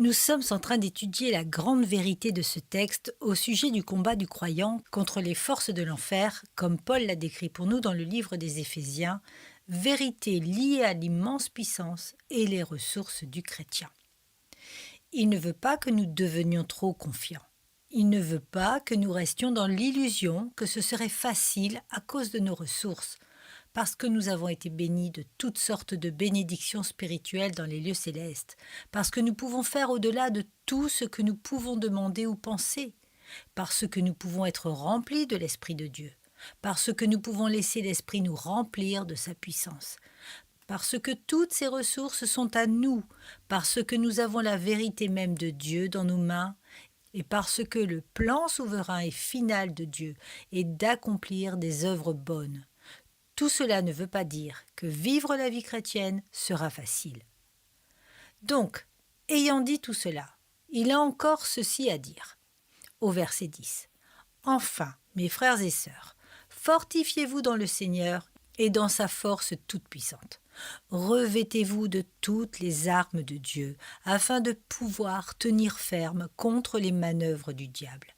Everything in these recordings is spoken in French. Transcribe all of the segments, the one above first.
Nous sommes en train d'étudier la grande vérité de ce texte au sujet du combat du croyant contre les forces de l'enfer, comme Paul l'a décrit pour nous dans le livre des Éphésiens, vérité liée à l'immense puissance et les ressources du chrétien. Il ne veut pas que nous devenions trop confiants. Il ne veut pas que nous restions dans l'illusion que ce serait facile à cause de nos ressources, parce que nous avons été bénis de toutes sortes de bénédictions spirituelles dans les lieux célestes, parce que nous pouvons faire au-delà de tout ce que nous pouvons demander ou penser, parce que nous pouvons être remplis de l'Esprit de Dieu, parce que nous pouvons laisser l'Esprit nous remplir de sa puissance, parce que toutes ces ressources sont à nous, parce que nous avons la vérité même de Dieu dans nos mains, et parce que le plan souverain et final de Dieu est d'accomplir des œuvres bonnes. Tout cela ne veut pas dire que vivre la vie chrétienne sera facile. Donc, ayant dit tout cela, il a encore ceci à dire. Au verset 10. Enfin, mes frères et sœurs, fortifiez-vous dans le Seigneur et dans sa force toute puissante. Revêtez-vous de toutes les armes de Dieu, afin de pouvoir tenir ferme contre les manœuvres du diable.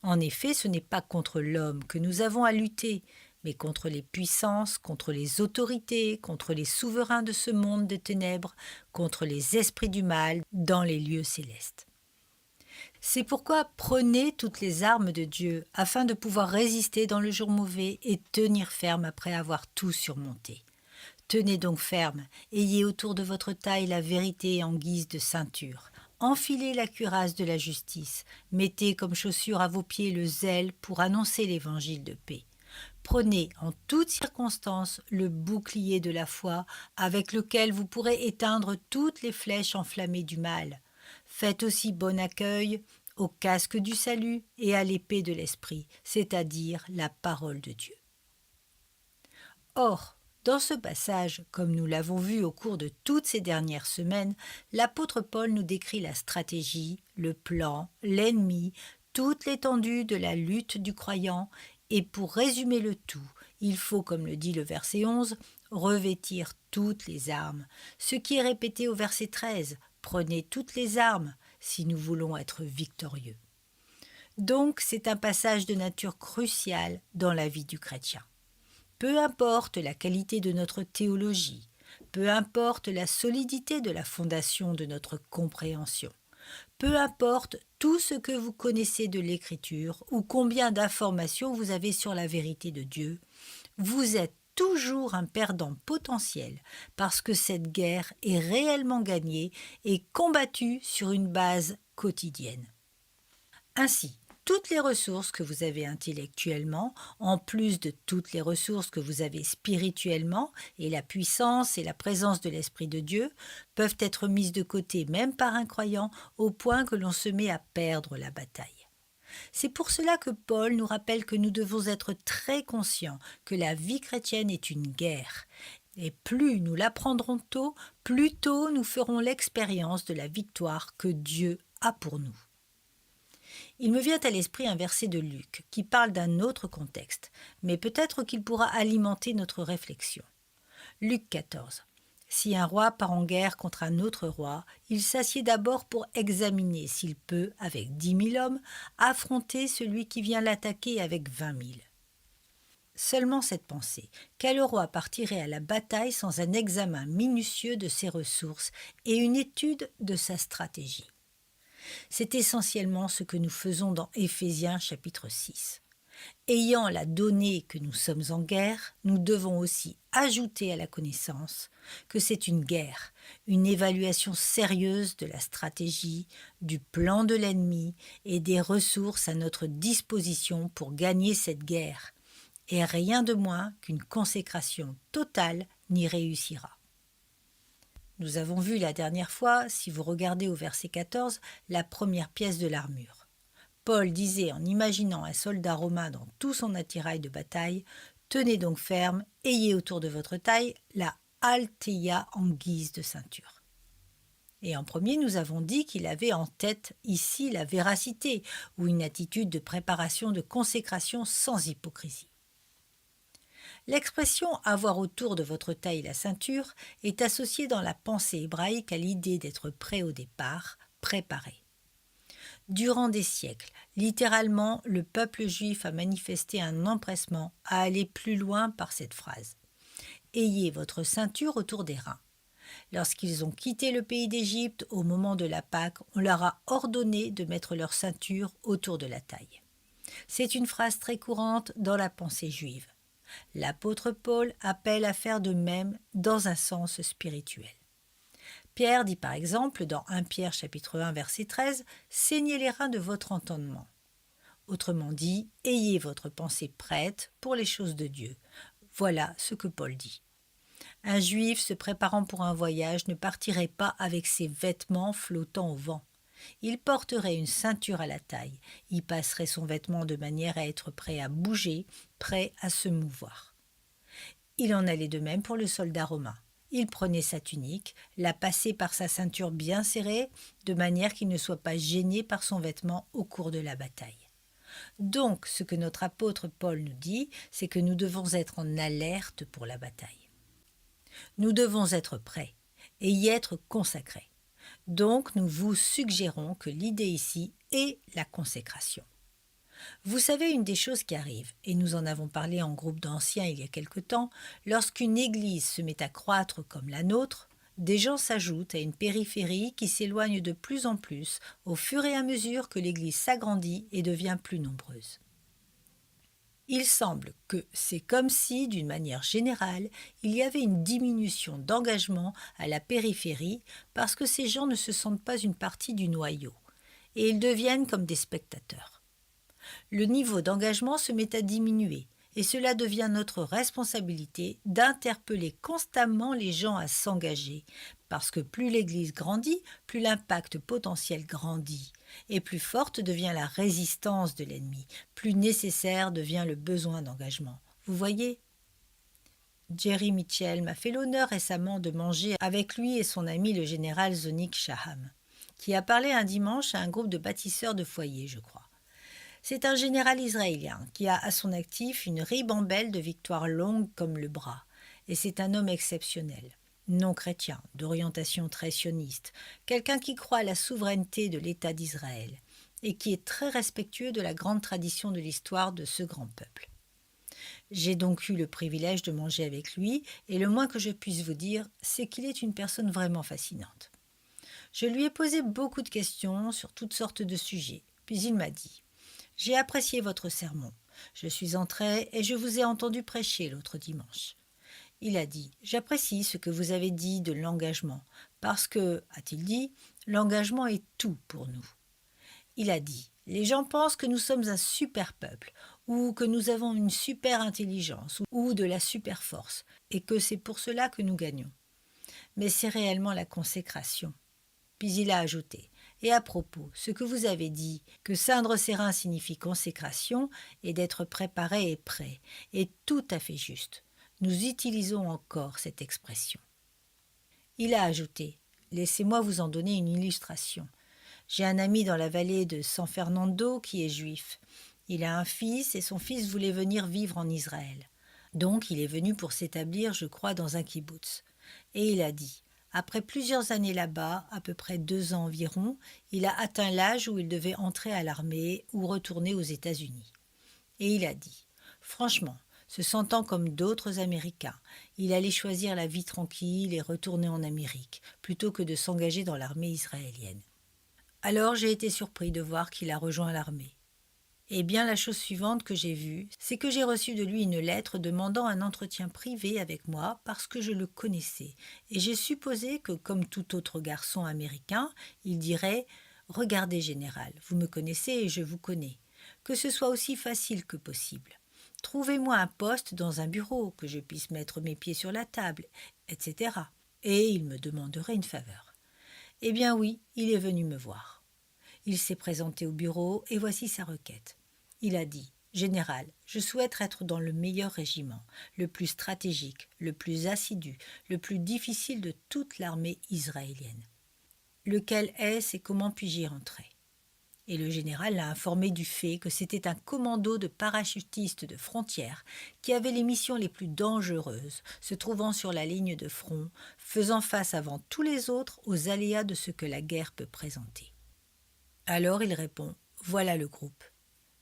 En effet, ce n'est pas contre l'homme que nous avons à lutter, mais contre les puissances, contre les autorités, contre les souverains de ce monde de ténèbres, contre les esprits du mal dans les lieux célestes. C'est pourquoi prenez toutes les armes de Dieu afin de pouvoir résister dans le jour mauvais et tenir ferme après avoir tout surmonté. Tenez donc ferme, ayez autour de votre taille la vérité en guise de ceinture. Enfilez la cuirasse de la justice, mettez comme chaussure à vos pieds le zèle pour annoncer l'évangile de paix. Prenez en toutes circonstances le bouclier de la foi avec lequel vous pourrez éteindre toutes les flèches enflammées du mal. Faites aussi bon accueil au casque du salut et à l'épée de l'esprit, c'est-à-dire la parole de Dieu. Or, dans ce passage, comme nous l'avons vu au cours de toutes ces dernières semaines, l'apôtre Paul nous décrit la stratégie, le plan, l'ennemi, toute l'étendue de la lutte du croyant, et pour résumer le tout, il faut, comme le dit le verset 11, revêtir toutes les armes, ce qui est répété au verset 13, prenez toutes les armes si nous voulons être victorieux. Donc c'est un passage de nature cruciale dans la vie du chrétien. Peu importe la qualité de notre théologie, peu importe la solidité de la fondation de notre compréhension, peu importe tout ce que vous connaissez de l'Écriture ou combien d'informations vous avez sur la vérité de Dieu, vous êtes toujours un perdant potentiel parce que cette guerre est réellement gagnée et combattue sur une base quotidienne. Ainsi, toutes les ressources que vous avez intellectuellement, en plus de toutes les ressources que vous avez spirituellement, et la puissance et la présence de l'Esprit de Dieu, peuvent être mises de côté même par un croyant au point que l'on se met à perdre la bataille. C'est pour cela que Paul nous rappelle que nous devons être très conscients que la vie chrétienne est une guerre. Et plus nous l'apprendrons tôt, plus tôt nous ferons l'expérience de la victoire que Dieu a pour nous. Il me vient à l'esprit un verset de Luc qui parle d'un autre contexte, mais peut-être qu'il pourra alimenter notre réflexion. Luc 14. Si un roi part en guerre contre un autre roi, il s'assied d'abord pour examiner s'il peut, avec 10 000 hommes, affronter celui qui vient l'attaquer avec 20 000. Seulement cette pensée, quel roi partirait à la bataille sans un examen minutieux de ses ressources et une étude de sa stratégie? C'est essentiellement ce que nous faisons dans Éphésiens chapitre 6. Ayant la donnée que nous sommes en guerre, nous devons aussi ajouter à la connaissance que c'est une guerre, une évaluation sérieuse de la stratégie, du plan de l'ennemi et des ressources à notre disposition pour gagner cette guerre. Et rien de moins qu'une consécration totale n'y réussira. Nous avons vu la dernière fois, si vous regardez au verset 14, la première pièce de l'armure. Paul disait en imaginant un soldat romain dans tout son attirail de bataille, « Tenez donc ferme, ayez autour de votre taille la altheia en guise de ceinture. » Et en premier, nous avons dit qu'il avait en tête ici la véracité, ou une attitude de préparation de consécration sans hypocrisie. L'expression « avoir autour de votre taille la ceinture » est associée dans la pensée hébraïque à l'idée d'être prêt au départ, préparé. Durant des siècles, littéralement, le peuple juif a manifesté un empressement à aller plus loin par cette phrase. Ayez votre ceinture autour des reins. Lorsqu'ils ont quitté le pays d'Égypte au moment de la Pâque, on leur a ordonné de mettre leur ceinture autour de la taille. C'est une phrase très courante dans la pensée juive. L'apôtre Paul appelle à faire de même dans un sens spirituel. Pierre dit par exemple dans 1 Pierre chapitre 1 verset 13 « Saignez les reins de votre entendement ». Autrement dit, ayez votre pensée prête pour les choses de Dieu. Voilà ce que Paul dit. Un juif se préparant pour un voyage ne partirait pas avec ses vêtements flottant au vent. Il porterait une ceinture à la taille. Il passerait son vêtement de manière à être prêt à bouger, prêt à se mouvoir. Il en allait de même pour le soldat romain. Il prenait sa tunique, la passait par sa ceinture bien serrée, de manière qu'il ne soit pas gêné par son vêtement au cours de la bataille. Donc, ce que notre apôtre Paul nous dit, c'est que nous devons être en alerte pour la bataille. Nous devons être prêts et y être consacrés. Donc, nous vous suggérons que l'idée ici est la consécration. Vous savez, une des choses qui arrivent, et nous en avons parlé en groupe d'anciens il y a quelque temps, lorsqu'une église se met à croître comme la nôtre, des gens s'ajoutent à une périphérie qui s'éloigne de plus en plus au fur et à mesure que l'église s'agrandit et devient plus nombreuse. Il semble que c'est comme si, d'une manière générale, il y avait une diminution d'engagement à la périphérie parce que ces gens ne se sentent pas une partie du noyau, et ils deviennent comme des spectateurs. Le niveau d'engagement se met à diminuer, et cela devient notre responsabilité d'interpeller constamment les gens à s'engager, parce que plus l'Église grandit, plus l'impact potentiel grandit, et plus forte devient la résistance de l'ennemi, plus nécessaire devient le besoin d'engagement. Vous voyez ? Jerry Mitchell m'a fait l'honneur récemment de manger avec lui et son ami le général Zonik Shaham, qui a parlé un dimanche à un groupe de bâtisseurs de foyers, je crois. C'est un général israélien qui a à son actif une ribambelle de victoires longues comme le bras, et c'est un homme exceptionnel, non chrétien, d'orientation très sioniste, quelqu'un qui croit à la souveraineté de l'État d'Israël, et qui est très respectueux de la grande tradition de l'histoire de ce grand peuple. J'ai donc eu le privilège de manger avec lui, et le moins que je puisse vous dire, c'est qu'il est une personne vraiment fascinante. Je lui ai posé beaucoup de questions sur toutes sortes de sujets, puis il m'a dit « J'ai apprécié votre sermon. Je suis entré et je vous ai entendu prêcher l'autre dimanche. » Il a dit « J'apprécie ce que vous avez dit de l'engagement, parce que, a-t-il dit, l'engagement est tout pour nous. » Il a dit « Les gens pensent que nous sommes un super peuple, ou que nous avons une super intelligence, ou de la super force, et que c'est pour cela que nous gagnons. Mais c'est réellement la consécration. » Puis il a ajouté « Et à propos, ce que vous avez dit, que ceindre ses reins signifie consécration et d'être préparé et prêt, est tout à fait juste. Nous utilisons encore cette expression. » Il a ajouté « Laissez-moi vous en donner une illustration. J'ai un ami dans la vallée de San Fernando qui est juif. Il a un fils et son fils voulait venir vivre en Israël. Donc il est venu pour s'établir, je crois, dans un kibbutz. Et il a dit « Après plusieurs années là-bas, à peu près 2 ans environ, il a atteint l'âge où il devait entrer à l'armée ou retourner aux États-Unis. Et il a dit « Franchement, se sentant comme d'autres Américains, il allait choisir la vie tranquille et retourner en Amérique, plutôt que de s'engager dans l'armée israélienne. Alors j'ai été surpris de voir qu'il a rejoint l'armée. Eh bien, la chose suivante que j'ai vue, c'est que j'ai reçu de lui une lettre demandant un entretien privé avec moi parce que je le connaissais, et j'ai supposé que, comme tout autre garçon américain, il dirait « Regardez, général, vous me connaissez et je vous connais. Que ce soit aussi facile que possible. Trouvez-moi un poste dans un bureau, que je puisse mettre mes pieds sur la table, etc. » Et il me demanderait une faveur. Eh bien oui, il est venu me voir. Il s'est présenté au bureau et voici sa requête. Il a dit « Général, je souhaite être dans le meilleur régiment, le plus stratégique, le plus assidu, le plus difficile de toute l'armée israélienne. Lequel est-ce et comment puis-je y rentrer ?» Et le général l'a informé du fait que c'était un commando de parachutistes de frontière qui avait les missions les plus dangereuses, se trouvant sur la ligne de front, faisant face avant tous les autres aux aléas de ce que la guerre peut présenter. Alors il répond « Voilà le groupe ».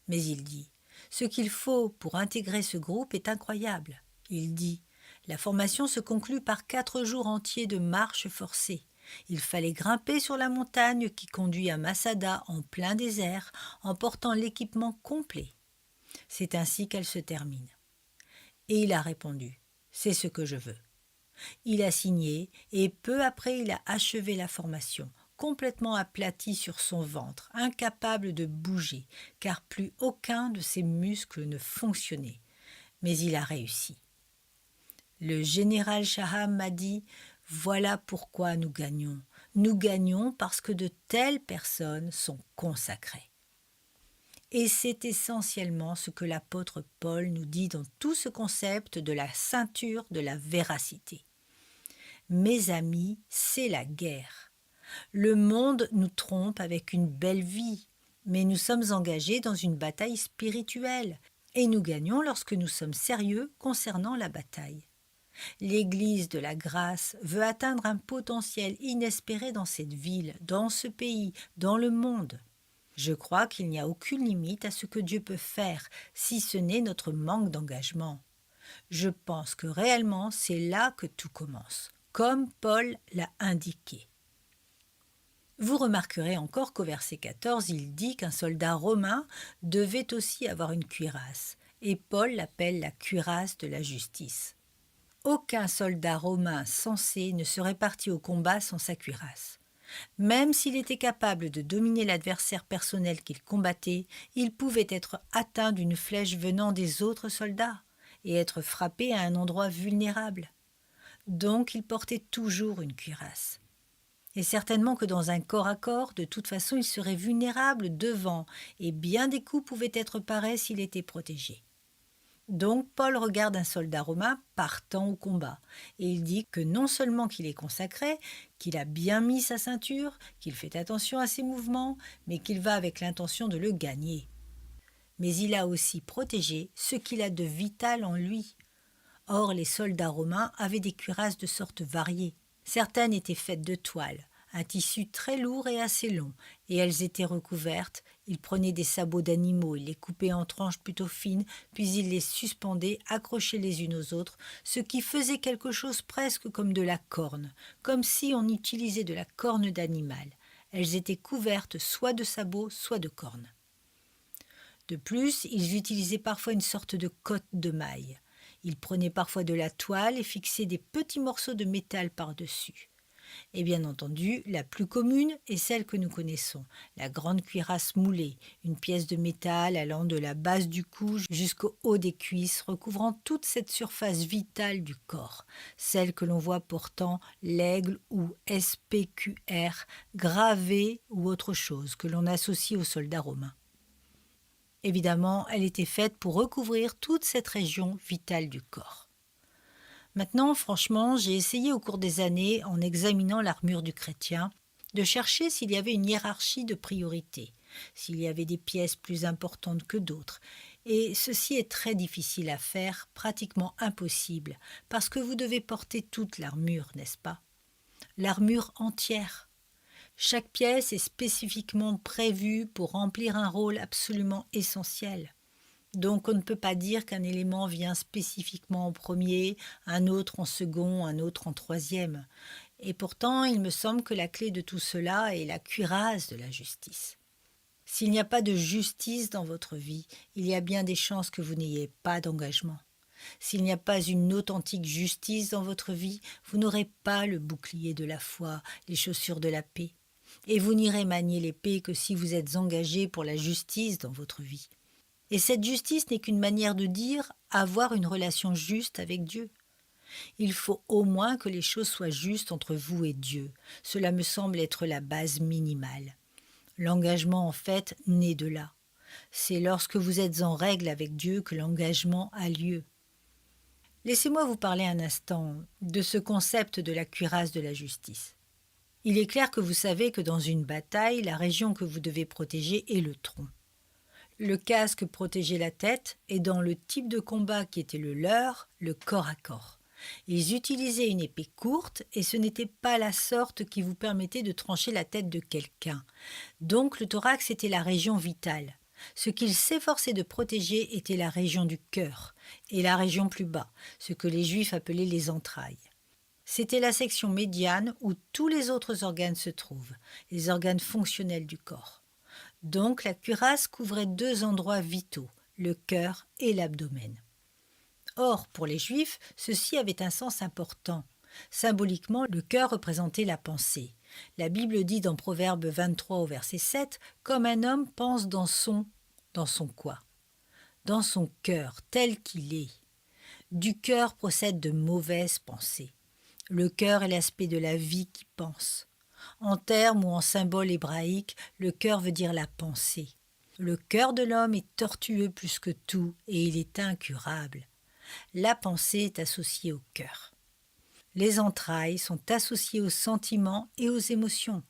Mais il dit « Ce qu'il faut pour intégrer ce groupe est incroyable ». Il dit « La formation se conclut par 4 jours entiers de marche forcée. Il fallait grimper sur la montagne qui conduit à Masada en plein désert en portant l'équipement complet. C'est ainsi qu'elle se termine. » Et il a répondu « C'est ce que je veux ». Il a signé et peu après il a achevé la formation, complètement aplati sur son ventre, incapable de bouger, car plus aucun de ses muscles ne fonctionnait. Mais il a réussi. Le général Shaham m'a dit « Voilà pourquoi nous gagnons. Nous gagnons parce que de telles personnes sont consacrées. » Et c'est essentiellement ce que l'apôtre Paul nous dit dans tout ce concept de la ceinture de la véracité. Mes amis, c'est la guerre. Le monde nous trompe avec une belle vie, mais nous sommes engagés dans une bataille spirituelle et nous gagnons lorsque nous sommes sérieux concernant la bataille. L'Église de la grâce veut atteindre un potentiel inespéré dans cette ville, dans ce pays, dans le monde. Je crois qu'il n'y a aucune limite à ce que Dieu peut faire, si ce n'est notre manque d'engagement. Je pense que réellement c'est là que tout commence, comme Paul l'a indiqué. Vous remarquerez encore qu'au verset 14, il dit qu'un soldat romain devait aussi avoir une cuirasse, et Paul l'appelle la cuirasse de la justice. Aucun soldat romain sensé ne serait parti au combat sans sa cuirasse. Même s'il était capable de dominer l'adversaire personnel qu'il combattait, il pouvait être atteint d'une flèche venant des autres soldats et être frappé à un endroit vulnérable. Donc il portait toujours une cuirasse. Et certainement que dans un corps à corps, de toute façon, il serait vulnérable devant, et bien des coups pouvaient être parés s'il était protégé. Donc Paul regarde un soldat romain partant au combat, et il dit que non seulement qu'il est consacré, qu'il a bien mis sa ceinture, qu'il fait attention à ses mouvements, mais qu'il va avec l'intention de le gagner. Mais il a aussi protégé ce qu'il a de vital en lui. Or, les soldats romains avaient des cuirasses de sortes variées. Certaines étaient faites de toile, un tissu très lourd et assez long, et elles étaient recouvertes. Ils prenaient des sabots d'animaux, ils les coupaient en tranches plutôt fines, puis ils les suspendaient, accrochés les unes aux autres, ce qui faisait quelque chose presque comme de la corne, comme si on utilisait de la corne d'animal. Elles étaient couvertes soit de sabots, soit de cornes. De plus, ils utilisaient parfois une sorte de cotte de maille. Ils prenaient parfois de la toile et fixaient des petits morceaux de métal par-dessus. Et bien entendu, la plus commune est celle que nous connaissons, la grande cuirasse moulée, une pièce de métal allant de la base du cou jusqu'au haut des cuisses, recouvrant toute cette surface vitale du corps, celle que l'on voit portant l'aigle ou SPQR, gravée ou autre chose que l'on associe aux soldats romains. Évidemment, elle était faite pour recouvrir toute cette région vitale du corps. Maintenant, franchement, j'ai essayé au cours des années, en examinant l'armure du chrétien, de chercher s'il y avait une hiérarchie de priorité, s'il y avait des pièces plus importantes que d'autres. Et ceci est très difficile à faire, pratiquement impossible, parce que vous devez porter toute l'armure, n'est-ce pas? L'armure entière. Chaque pièce est spécifiquement prévue pour remplir un rôle absolument essentiel. Donc on ne peut pas dire qu'un élément vient spécifiquement en premier, un autre en second, un autre en troisième. Et pourtant, il me semble que la clé de tout cela est la cuirasse de la justice. S'il n'y a pas de justice dans votre vie, il y a bien des chances que vous n'ayez pas d'engagement. S'il n'y a pas une authentique justice dans votre vie, vous n'aurez pas le bouclier de la foi, les chaussures de la paix. Et vous n'irez manier l'épée que si vous êtes engagé pour la justice dans votre vie. Et cette justice n'est qu'une manière de dire avoir une relation juste avec Dieu. Il faut au moins que les choses soient justes entre vous et Dieu. Cela me semble être la base minimale. L'engagement, en fait, naît de là. C'est lorsque vous êtes en règle avec Dieu que l'engagement a lieu. Laissez-moi vous parler un instant de ce concept de la cuirasse de la justice. Il est clair que vous savez que dans une bataille, la région que vous devez protéger est le tronc. Le casque protégeait la tête et dans le type de combat qui était le leur, le corps à corps. Ils utilisaient une épée courte et ce n'était pas la sorte qui vous permettait de trancher la tête de quelqu'un. Donc le thorax était la région vitale. Ce qu'ils s'efforçaient de protéger était la région du cœur et la région plus bas, ce que les Juifs appelaient les entrailles. C'était la section médiane où tous les autres organes se trouvent, les organes fonctionnels du corps. Donc la cuirasse couvrait deux endroits vitaux, le cœur et l'abdomen. Or, pour les Juifs, ceci avait un sens important. Symboliquement, le cœur représentait la pensée. La Bible dit dans Proverbe 23 au verset 7 « Comme un homme pense dans son quoi ? Dans son cœur, tel qu'il est. Du cœur procèdent de mauvaises pensées. Le cœur est l'aspect de la vie qui pense. En termes ou en symboles hébraïques, le cœur veut dire la pensée. Le cœur de l'homme est tortueux plus que tout et il est incurable. La pensée est associée au cœur. Les entrailles sont associées aux sentiments et aux émotions.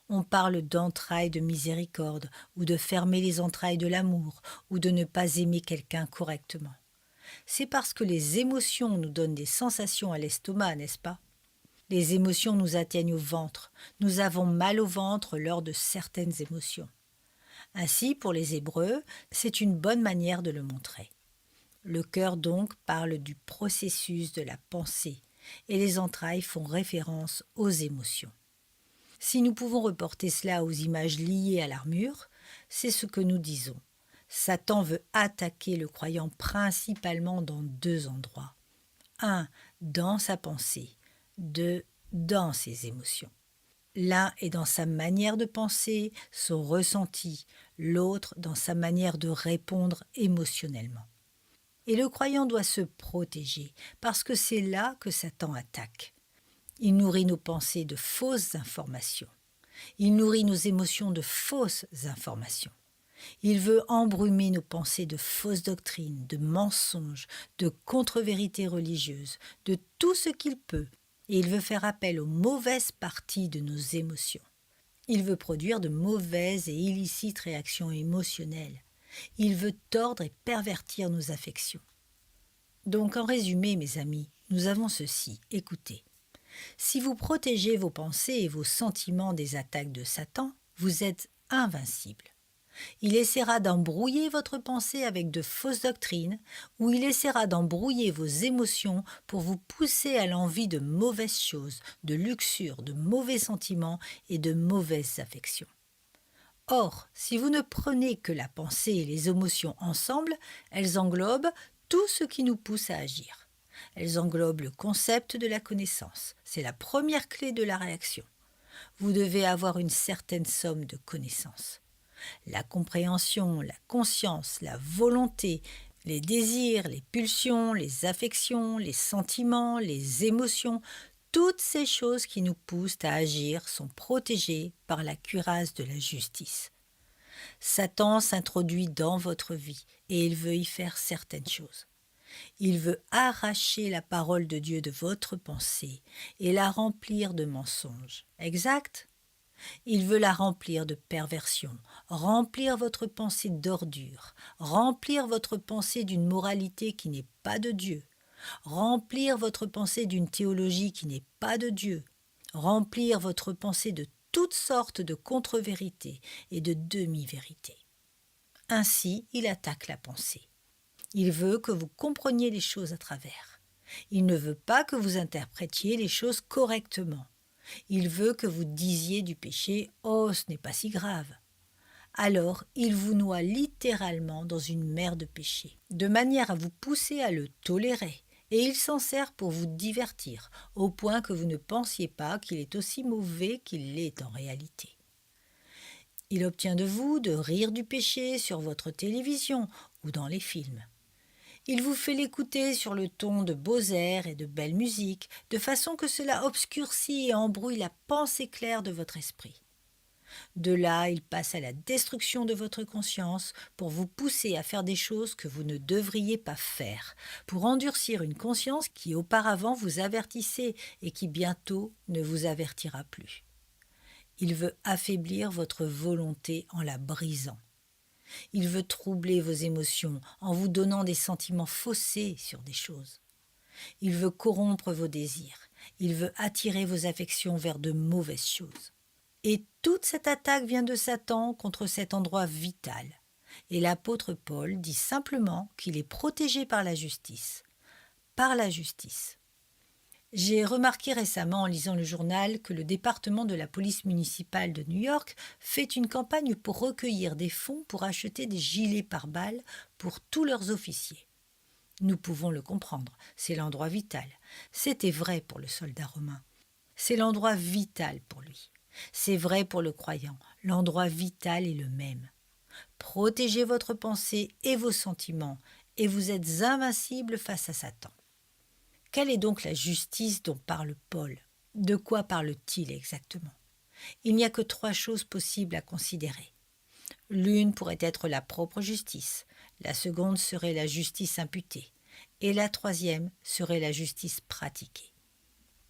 On parle d'entrailles de miséricorde ou de fermer les entrailles de l'amour ou de ne pas aimer quelqu'un correctement. C'est parce que les émotions nous donnent des sensations à l'estomac, n'est-ce pas ? Les émotions nous atteignent au ventre. Nous avons mal au ventre lors de certaines émotions. Ainsi, pour les Hébreux, c'est une bonne manière de le montrer. Le cœur donc parle du processus de la pensée et les entrailles font référence aux émotions. Si nous pouvons reporter cela aux images liées à l'armure, c'est ce que nous disons. Satan veut attaquer le croyant principalement dans deux endroits. 1. Dans sa pensée. 2. Dans ses émotions. L'un est dans sa manière de penser, son ressenti, l'autre dans sa manière de répondre émotionnellement. Et le croyant doit se protéger, parce que c'est là que Satan attaque. Il nourrit nos pensées de fausses informations. Il nourrit nos émotions de fausses informations. Il veut embrumer nos pensées de fausses doctrines, de mensonges, de contre-vérités religieuses, de tout ce qu'il peut, et il veut faire appel aux mauvaises parties de nos émotions. Il veut produire de mauvaises et illicites réactions émotionnelles. Il veut tordre et pervertir nos affections. Donc en résumé, mes amis, nous avons ceci, écoutez. Si vous protégez vos pensées et vos sentiments des attaques de Satan, vous êtes invincible. Il essaiera d'embrouiller votre pensée avec de fausses doctrines, ou il essaiera d'embrouiller vos émotions pour vous pousser à l'envie de mauvaises choses, de luxure, de mauvais sentiments et de mauvaises affections. Or, si vous ne prenez que la pensée et les émotions ensemble, elles englobent tout ce qui nous pousse à agir. Elles englobent le concept de la connaissance. C'est la première clé de la réaction. Vous devez avoir une certaine somme de connaissances. La compréhension, la conscience, la volonté, les désirs, les pulsions, les affections, les sentiments, les émotions, toutes ces choses qui nous poussent à agir sont protégées par la cuirasse de la justice. Satan s'introduit dans votre vie et il veut y faire certaines choses. Il veut arracher la parole de Dieu de votre pensée et la remplir de mensonges. Exact ? Il veut la remplir de perversion, remplir votre pensée d'ordure, remplir votre pensée d'une moralité qui n'est pas de Dieu, remplir votre pensée d'une théologie qui n'est pas de Dieu, remplir votre pensée de toutes sortes de contre-vérités et de demi-vérités. Ainsi, il attaque la pensée. Il veut que vous compreniez les choses à travers. Il ne veut pas que vous interprétiez les choses correctement. Il veut que vous disiez du péché « Oh, ce n'est pas si grave ». Alors, il vous noie littéralement dans une mer de péché, de manière à vous pousser à le tolérer. Et il s'en sert pour vous divertir, au point que vous ne pensiez pas qu'il est aussi mauvais qu'il l'est en réalité. Il obtient de vous de rire du péché sur votre télévision ou dans les films. Il vous fait l'écouter sur le ton de beaux airs et de belles musiques, de façon que cela obscurcit et embrouille la pensée claire de votre esprit. De là, il passe à la destruction de votre conscience pour vous pousser à faire des choses que vous ne devriez pas faire, pour endurcir une conscience qui auparavant vous avertissait et qui bientôt ne vous avertira plus. Il veut affaiblir votre volonté en la brisant. Il veut troubler vos émotions en vous donnant des sentiments faussés sur des choses. Il veut corrompre vos désirs. Il veut attirer vos affections vers de mauvaises choses. Et toute cette attaque vient de Satan contre cet endroit vital. Et l'apôtre Paul dit simplement qu'il est protégé par la justice. Par la justice. J'ai remarqué récemment en lisant le journal que le département de la police municipale de New York fait une campagne pour recueillir des fonds pour acheter des gilets pare-balles pour tous leurs officiers. Nous pouvons le comprendre, c'est l'endroit vital. C'était vrai pour le soldat romain. C'est l'endroit vital pour lui. C'est vrai pour le croyant, l'endroit vital est le même. Protégez votre pensée et vos sentiments, et vous êtes invincible face à Satan. Quelle est donc la justice dont parle Paul? De quoi parle-t-il exactement? Il n'y a que 3 choses possibles à considérer. L'une pourrait être la propre justice, la seconde serait la justice imputée, et la troisième serait la justice pratiquée.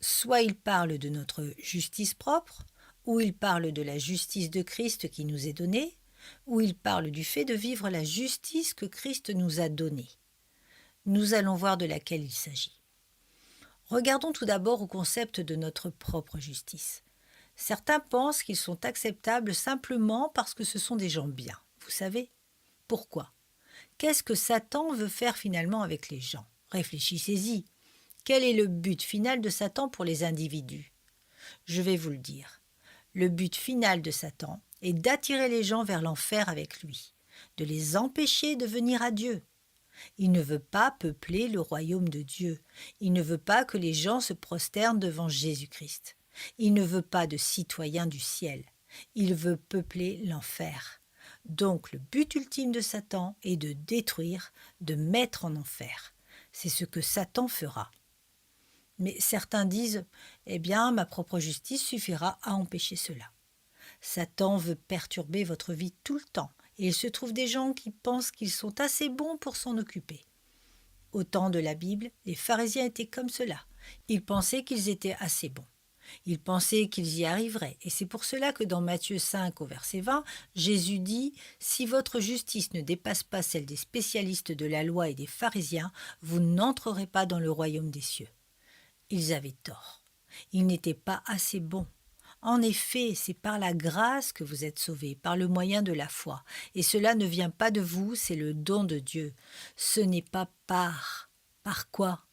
Soit il parle de notre justice propre, ou il parle de la justice de Christ qui nous est donnée, ou il parle du fait de vivre la justice que Christ nous a donnée. Nous allons voir de laquelle il s'agit. Regardons tout d'abord au concept de notre propre justice. Certains pensent qu'ils sont acceptables simplement parce que ce sont des gens bien. Vous savez pourquoi? Qu'est-ce que Satan veut faire finalement avec les gens? Réfléchissez-y. Quel est le but final de Satan pour les individus? Je vais vous le dire. Le but final de Satan est d'attirer les gens vers l'enfer avec lui, de les empêcher de venir à Dieu. Il ne veut pas peupler le royaume de Dieu. Il ne veut pas que les gens se prosternent devant Jésus-Christ. Il ne veut pas de citoyens du ciel. Il veut peupler l'enfer. Donc le but ultime de Satan est de détruire, de mettre en enfer. C'est ce que Satan fera. Mais certains disent « Eh bien, ma propre justice suffira à empêcher cela ». Satan veut perturber votre vie tout le temps. Et il se trouve des gens qui pensent qu'ils sont assez bons pour s'en occuper. Au temps de la Bible, les pharisiens étaient comme cela. Ils pensaient qu'ils étaient assez bons. Ils pensaient qu'ils y arriveraient. Et c'est pour cela que dans Matthieu 5 au verset 20, Jésus dit « Si votre justice ne dépasse pas celle des spécialistes de la loi et des pharisiens, vous n'entrerez pas dans le royaume des cieux. » Ils avaient tort. Ils n'étaient pas assez bons. En effet, c'est par la grâce que vous êtes sauvés, par le moyen de la foi. Et cela ne vient pas de vous, c'est le don de Dieu. Ce n'est pas par. Par quoi?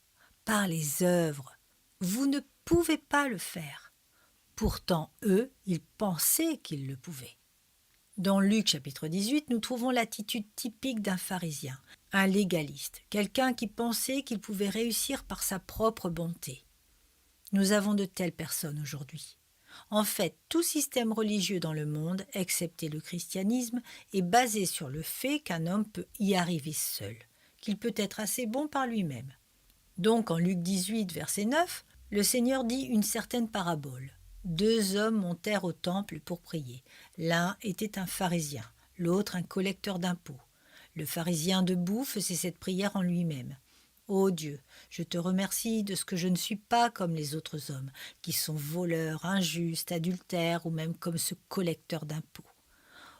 Par les œuvres. Vous ne pouvez pas le faire. Pourtant, eux, ils pensaient qu'ils le pouvaient. Dans Luc chapitre 18, nous trouvons l'attitude typique d'un pharisien, un légaliste, quelqu'un qui pensait qu'il pouvait réussir par sa propre bonté. Nous avons de telles personnes aujourd'hui. En fait, tout système religieux dans le monde, excepté le christianisme, est basé sur le fait qu'un homme peut y arriver seul, qu'il peut être assez bon par lui-même. Donc en Luc 18, verset 9, le Seigneur dit une certaine parabole. 2 hommes montèrent au temple pour prier. L'un était un pharisien, l'autre un collecteur d'impôts. Le pharisien debout faisait cette prière en lui-même. Ô Dieu, je te remercie de ce que je ne suis pas comme les autres hommes, qui sont voleurs, injustes, adultères ou même comme ce collecteur d'impôts.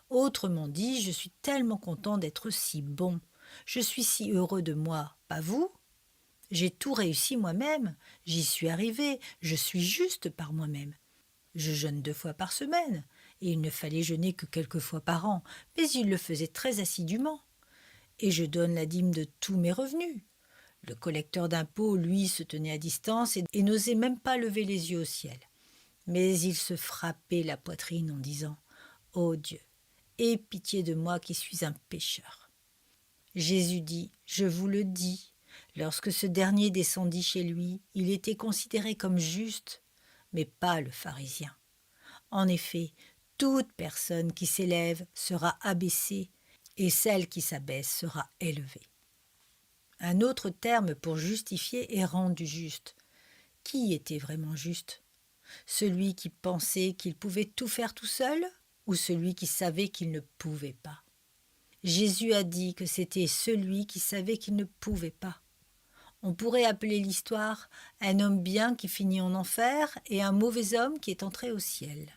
Autrement dit, je suis tellement content d'être si bon. Je suis si heureux de moi, pas vous? J'ai tout réussi moi-même, j'y suis arrivé, je suis juste par moi-même. Je jeûne 2 fois par semaine, et il ne fallait jeûner que quelques fois par an, mais il le faisait très assidûment. Et je donne la dîme de tous mes revenus. Le collecteur d'impôts, lui, se tenait à distance et n'osait même pas lever les yeux au ciel. Mais il se frappait la poitrine en disant « Ô Dieu, aie pitié de moi qui suis un pécheur. » Jésus dit « Je vous le dis, lorsque ce dernier descendit chez lui, il était considéré comme juste, mais pas le pharisien. En effet, toute personne qui s'élève sera abaissée, et celle qui s'abaisse sera élevée. » Un autre terme pour justifier est rendu juste. Qui était vraiment juste? Celui qui pensait qu'il pouvait tout faire tout seul ou celui qui savait qu'il ne pouvait pas? Jésus a dit que c'était celui qui savait qu'il ne pouvait pas. On pourrait appeler l'histoire un homme bien qui finit en enfer et un mauvais homme qui est entré au ciel.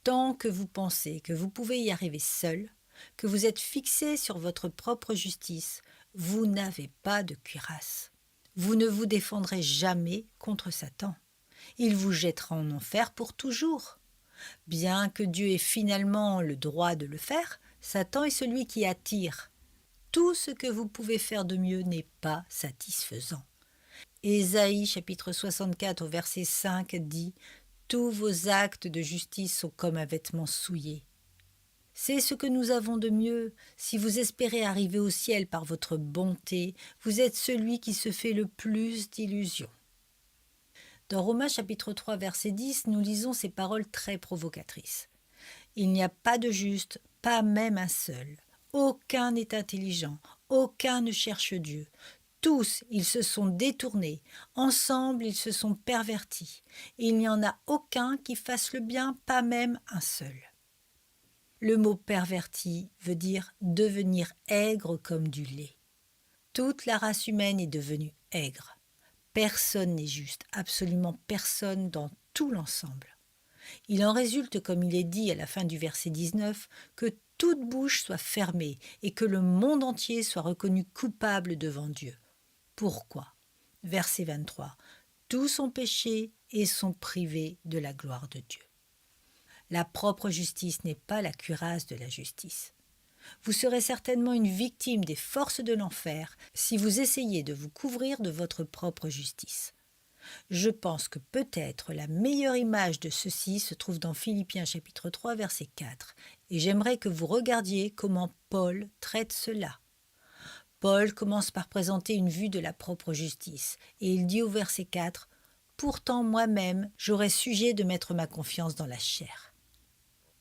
Tant que vous pensez que vous pouvez y arriver seul, que vous êtes fixé sur votre propre justice, vous n'avez pas de cuirasse. Vous ne vous défendrez jamais contre Satan. Il vous jettera en enfer pour toujours. Bien que Dieu ait finalement le droit de le faire, Satan est celui qui attire. Tout ce que vous pouvez faire de mieux n'est pas satisfaisant. Ésaïe chapitre 64 au verset 5 dit « Tous vos actes de justice sont comme un vêtement souillé ». C'est ce que nous avons de mieux. Si vous espérez arriver au ciel par votre bonté, vous êtes celui qui se fait le plus d'illusions. Dans Romains chapitre 3 verset 10, nous lisons ces paroles très provocatrices. « Il n'y a pas de juste, pas même un seul. Aucun n'est intelligent, aucun ne cherche Dieu. Tous, ils se sont détournés, ensemble ils se sont pervertis. Il n'y en a aucun qui fasse le bien, pas même un seul. » Le mot perverti veut dire devenir aigre comme du lait. Toute la race humaine est devenue aigre. Personne n'est juste, absolument personne dans tout l'ensemble. Il en résulte, comme il est dit à la fin du verset 19, que toute bouche soit fermée et que le monde entier soit reconnu coupable devant Dieu. Pourquoi ? Verset 23. Tous ont péché et sont privés de la gloire de Dieu. La propre justice n'est pas la cuirasse de la justice. Vous serez certainement une victime des forces de l'enfer si vous essayez de vous couvrir de votre propre justice. Je pense que peut-être la meilleure image de ceci se trouve dans Philippiens chapitre 3 verset 4 et j'aimerais que vous regardiez comment Paul traite cela. Paul commence par présenter une vue de la propre justice et il dit au verset 4 « Pourtant moi-même j'aurais sujet de mettre ma confiance dans la chair ».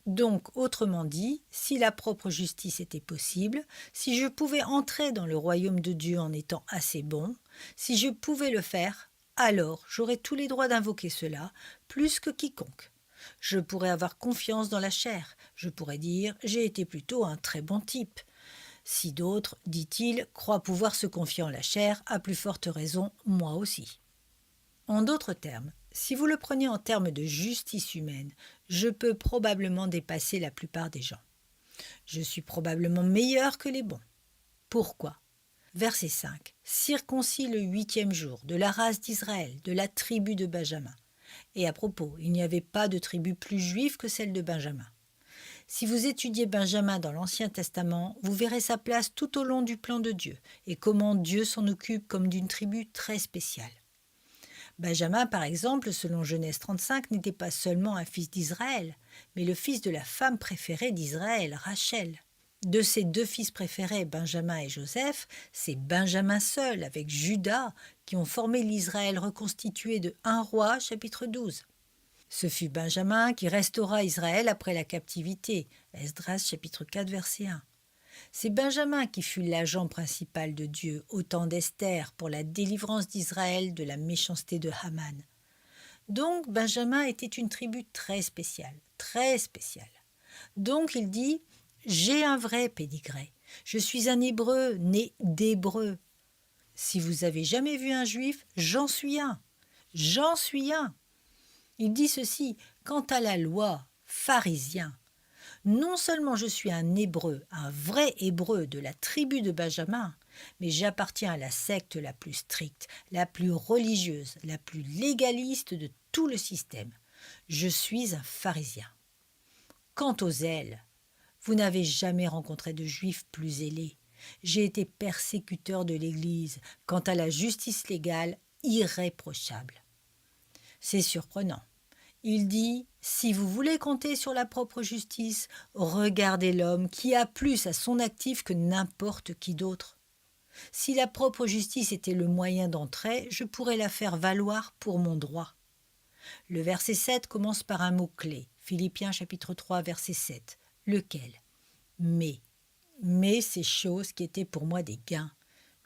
Donc, autrement dit, si la propre justice était possible, si je pouvais entrer dans le royaume de Dieu en étant assez bon, si je pouvais le faire, alors j'aurais tous les droits d'invoquer cela, plus que quiconque. Je pourrais avoir confiance dans la chair, je pourrais dire « j'ai été plutôt un très bon type ». Si d'autres, dit-il, croient pouvoir se confier en la chair, à plus forte raison, moi aussi. En d'autres termes, si vous le prenez en termes de justice humaine, je peux probablement dépasser la plupart des gens. Je suis probablement meilleur que les bons. Pourquoi ? Verset 5. Circoncis le 8e jour, de la race d'Israël, de la tribu de Benjamin. Et à propos, il n'y avait pas de tribu plus juive que celle de Benjamin. Si vous étudiez Benjamin dans l'Ancien Testament, vous verrez sa place tout au long du plan de Dieu et comment Dieu s'en occupe comme d'une tribu très spéciale. Benjamin, par exemple, selon Genèse 35, n'était pas seulement un fils d'Israël, mais le fils de la femme préférée d'Israël, Rachel. De ses deux fils préférés, Benjamin et Joseph, c'est Benjamin seul, avec Juda, qui ont formé l'Israël reconstitué de 1 Roi, chapitre 12. Ce fut Benjamin qui restaura Israël après la captivité, Esdras, chapitre 4, verset 1. C'est Benjamin qui fut l'agent principal de Dieu au temps d'Esther pour la délivrance d'Israël de la méchanceté de Haman. Donc Benjamin était une tribu très spéciale, très spéciale. Donc il dit « J'ai un vrai pédigré, je suis un Hébreu né d'Hébreu. Si vous avez jamais vu un Juif, j'en suis un, j'en suis un. » Il dit ceci « Quant à la loi, pharisien, non seulement je suis un Hébreu, un vrai Hébreu de la tribu de Benjamin, mais j'appartiens à la secte la plus stricte, la plus religieuse, la plus légaliste de tout le système. Je suis un pharisien. Quant au zèle, vous n'avez jamais rencontré de juif plus zélé. J'ai été persécuteur de l'Église. Quant à la justice légale, irréprochable. » C'est surprenant. Il dit « Si vous voulez compter sur la propre justice, regardez l'homme qui a plus à son actif que n'importe qui d'autre. Si la propre justice était le moyen d'entrer, je pourrais la faire valoir pour mon droit. » Le verset 7 commence par un mot-clé, Philippiens chapitre 3, verset 7. Lequel ? Mais ces choses qui étaient pour moi des gains.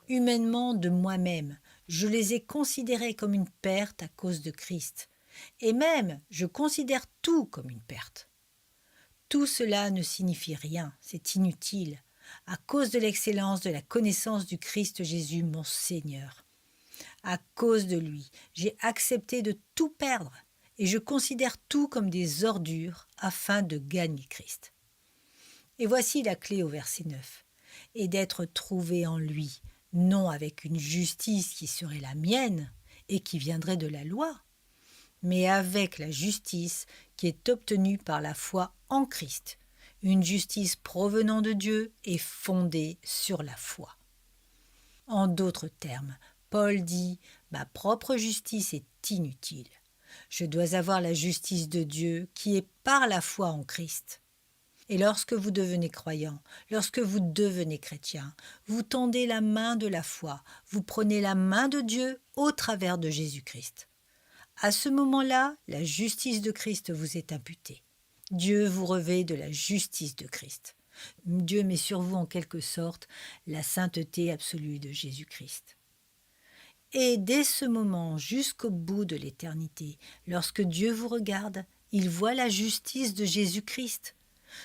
Humainement, de moi-même, je les ai considérées comme une perte à cause de Christ. Et même, je considère tout comme une perte. Tout cela ne signifie rien, c'est inutile, à cause de l'excellence de la connaissance du Christ Jésus, mon Seigneur. À cause de lui, j'ai accepté de tout perdre et je considère tout comme des ordures afin de gagner Christ. Et voici la clé au verset 9. Et d'être trouvé en lui, non avec une justice qui serait la mienne et qui viendrait de la loi, mais avec la justice qui est obtenue par la foi en Christ, une justice provenant de Dieu et fondée sur la foi. En d'autres termes, Paul dit « Ma propre justice est inutile. Je dois avoir la justice de Dieu qui est par la foi en Christ. » Et lorsque vous devenez croyant, lorsque vous devenez chrétien, vous tendez la main de la foi, vous prenez la main de Dieu au travers de Jésus-Christ. À ce moment-là, la justice de Christ vous est imputée. Dieu vous revêt de la justice de Christ. Dieu met sur vous en quelque sorte la sainteté absolue de Jésus-Christ. Et dès ce moment jusqu'au bout de l'éternité, lorsque Dieu vous regarde, il voit la justice de Jésus-Christ.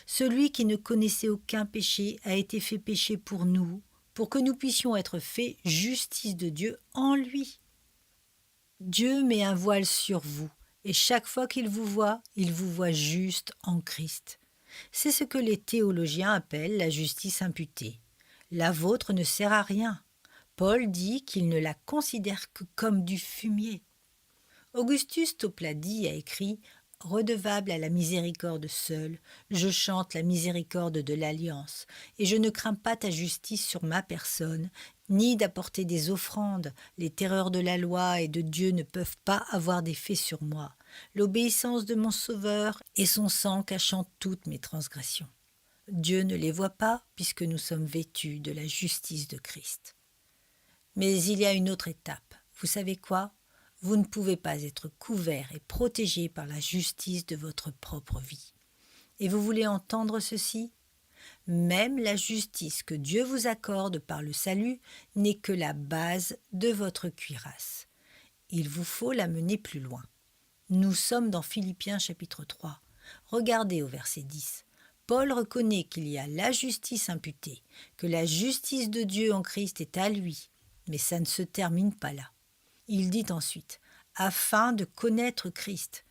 Celui qui ne connaissait aucun péché a été fait péché pour nous, pour que nous puissions être faits justice de Dieu en lui. Dieu met un voile sur vous, et chaque fois qu'il vous voit juste en Christ. C'est ce que les théologiens appellent la justice imputée. La vôtre ne sert à rien. Paul dit qu'il ne la considère que comme du fumier. Augustus Toplady a écrit « Redevable à la miséricorde seule, je chante la miséricorde de l'Alliance, et je ne crains pas ta justice sur ma personne, ni d'apporter des offrandes. Les terreurs de la loi et de Dieu ne peuvent pas avoir d'effet sur moi. L'obéissance de mon Sauveur et son sang cachant toutes mes transgressions. Dieu ne les voit pas, puisque nous sommes vêtus de la justice de Christ. » Mais il y a une autre étape. Vous savez quoi ? Vous ne pouvez pas être couvert et protégé par la justice de votre propre vie. Et vous voulez entendre ceci ? Même la justice que Dieu vous accorde par le salut n'est que la base de votre cuirasse. Il vous faut la mener plus loin. Nous sommes dans Philippiens chapitre 3. Regardez au verset 10. Paul reconnaît qu'il y a la justice imputée, que la justice de Dieu en Christ est à lui. Mais ça ne se termine pas là. Il dit ensuite « afin de connaître Christ ».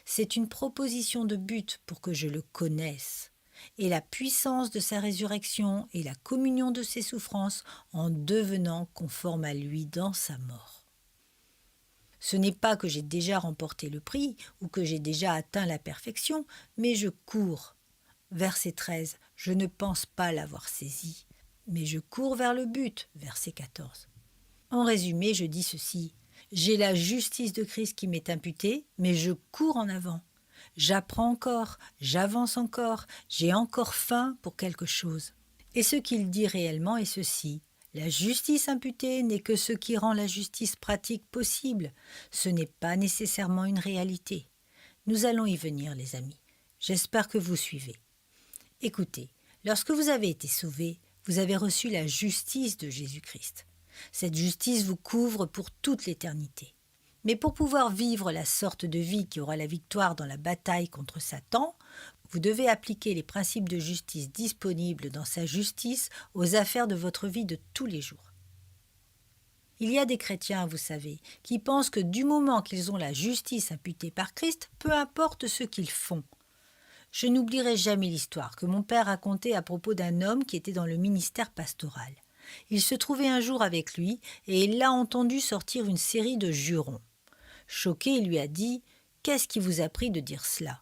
C'est une proposition de but pour que je le connaisse, et la puissance de sa résurrection et la communion de ses souffrances en devenant conforme à lui dans sa mort. Ce n'est pas que j'ai déjà remporté le prix ou que j'ai déjà atteint la perfection, mais je cours. Verset 13, je ne pense pas l'avoir saisi, mais je cours vers le but. Verset 14. En résumé, je dis ceci. J'ai la justice de Christ qui m'est imputée, mais je cours en avant. J'apprends encore, j'avance encore, j'ai encore faim pour quelque chose. Et ce qu'il dit réellement est ceci. La justice imputée n'est que ce qui rend la justice pratique possible. Ce n'est pas nécessairement une réalité. Nous allons y venir, les amis. J'espère que vous suivez. Écoutez, lorsque vous avez été sauvés, vous avez reçu la justice de Jésus-Christ. Cette justice vous couvre pour toute l'éternité. Mais pour pouvoir vivre la sorte de vie qui aura la victoire dans la bataille contre Satan, vous devez appliquer les principes de justice disponibles dans sa justice aux affaires de votre vie de tous les jours. Il y a des chrétiens, vous savez, qui pensent que du moment qu'ils ont la justice imputée par Christ, peu importe ce qu'ils font. Je n'oublierai jamais l'histoire que mon père racontait à propos d'un homme qui était dans le ministère pastoral. Il se trouvait un jour avec lui et il l'a entendu sortir une série de jurons. Choqué, il lui a dit « Qu'est-ce qui vous a pris de dire cela ?»